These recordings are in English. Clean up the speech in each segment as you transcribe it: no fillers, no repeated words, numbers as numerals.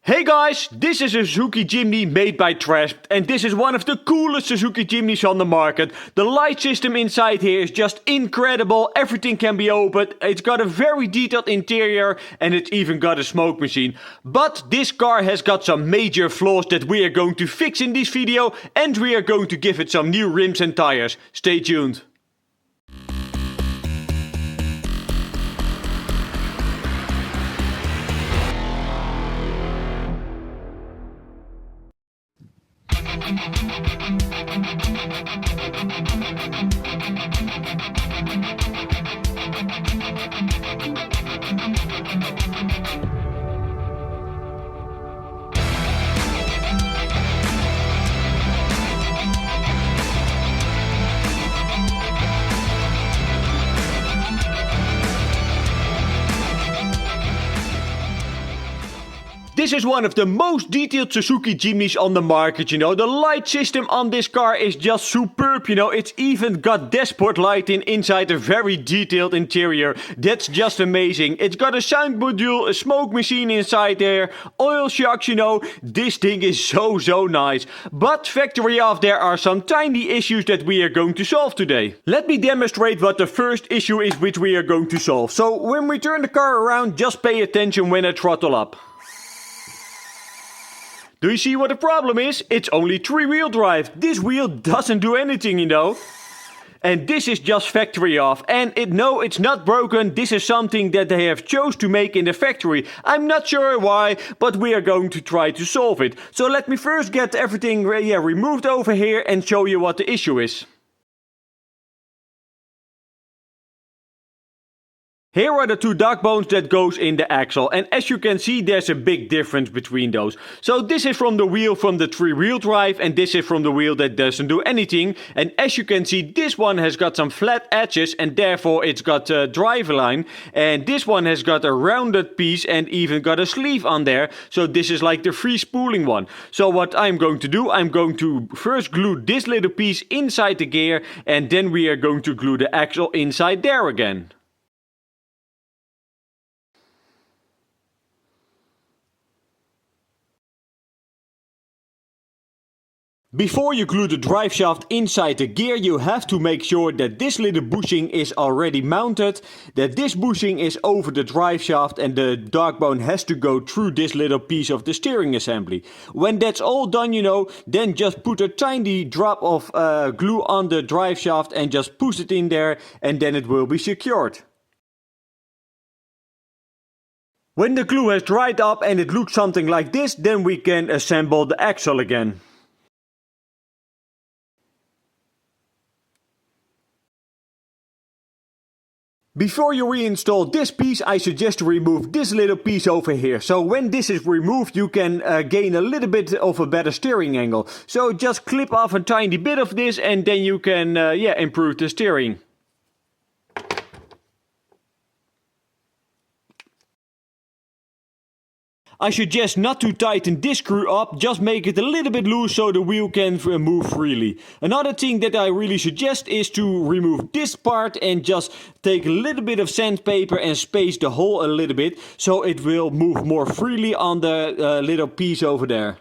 Hey guys, this is a Suzuki Jimny made by Trasped, and this is one of the coolest Suzuki Jimnys on the market. The light system inside here is just incredible, everything can be opened, it's got a very detailed interior and it's even got a smoke machine. But this car has got some major flaws that we are going to fix in this video, and we are going to give it some new rims and tires. Stay tuned. This is one of the most detailed Suzuki Jimnys on the market, you know. The light system on this car is just superb, you know. It's even got dashboard lighting inside a very detailed interior. That's just amazing. It's got a sound module, a smoke machine inside there, oil shocks, you know. This thing is so nice. But factory off, there are some tiny issues that we are going to solve today. Let me demonstrate what the first issue is which we are going to solve. So when we turn the car around, just pay attention when I throttle up. Do you see what the problem is? It's only 3-wheel drive. This wheel doesn't do anything, you know. And this is just factory off. And no, it's not broken. This is something that they have chose to make in the factory. I'm not sure why, but we are going to try to solve it. So let me first get everything removed over here and show you what the issue is. Here are the two dog bones that goes in the axle, and as you can see there's a big difference between those. So this is from the wheel from the 3-wheel drive, and this is from the wheel that doesn't do anything. And as you can see, this one has got some flat edges and therefore it's got a drive line, and this one has got a rounded piece and even got a sleeve on there. So this is like the free spooling one. So what I'm going to do, I'm going to first glue this little piece inside the gear, and then we are going to glue the axle inside there again. Before you glue the drive shaft inside the gear, you have to make sure that this little bushing is already mounted, that this bushing is over the drive shaft, and the dog bone has to go through this little piece of the steering assembly. When that's all done, you know, then just put a tiny drop of glue on the drive shaft and just push it in there, and then it will be secured. When the glue has dried up and it looks something like this, then we can assemble the axle again. Before you reinstall this piece, I suggest to remove this little piece over here. So when this is removed, you can gain a little bit of a better steering angle. So just clip off a tiny bit of this and then you can improve the steering. I suggest not to tighten this screw up, just make it a little bit loose so the wheel can move freely. Another thing that I really suggest is to remove this part and just take a little bit of sandpaper and space the hole a little bit so it will move more freely on the little piece over there.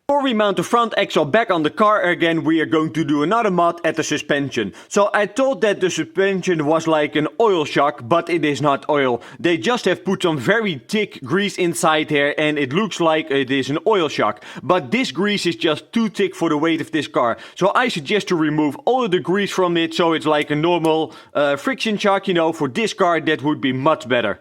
Before we mount the front axle back on the car again, we are going to do another mod at the suspension. So I thought that the suspension was like an oil shock, but it is not oil. They just have put some very thick grease inside here and it looks like it is an oil shock. But this grease is just too thick for the weight of this car. So I suggest to remove all of the grease from it so it's like a normal friction shock, you know. For this car that would be much better.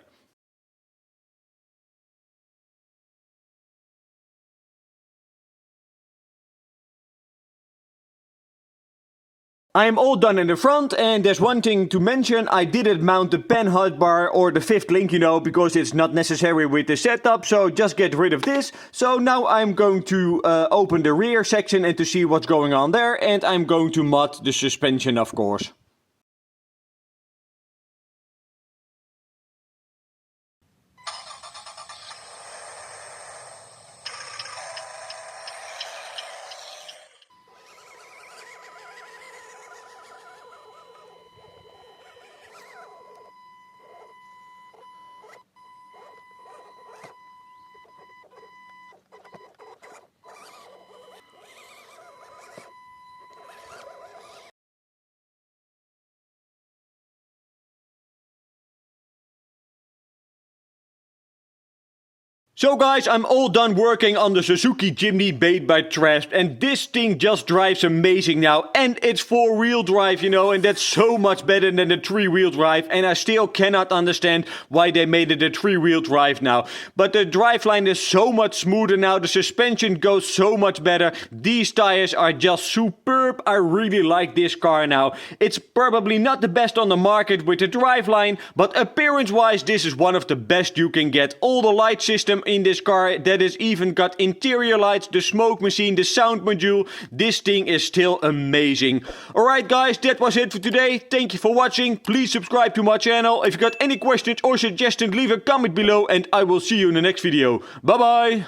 I am all done in the front, and there's one thing to mention. I didn't mount the pen height bar or the 5th link, you know, because it's not necessary with the setup, so just get rid of this. So now I'm going to open the rear section and to see what's going on there, and I'm going to mod the suspension, of course. So guys, I'm all done working on the Suzuki Jimny made by Trasped, and this thing just drives amazing now, and it's 4-wheel drive, you know, and that's so much better than the 3-wheel drive, and I still cannot understand why they made it a 3-wheel drive now. But the driveline is so much smoother now, the suspension goes so much better, these tires are just superb. I really like this car now. It's probably not the best on the market with the driveline, but appearance wise this is one of the best you can get. All the light system in this car, that is even got interior lights, the smoke machine, the sound module. This thing is still amazing. Alright guys, that was it for today. Thank you for watching. Please subscribe to my channel. If you got any questions or suggestions, leave a comment below and I will see you in the next video. Bye bye!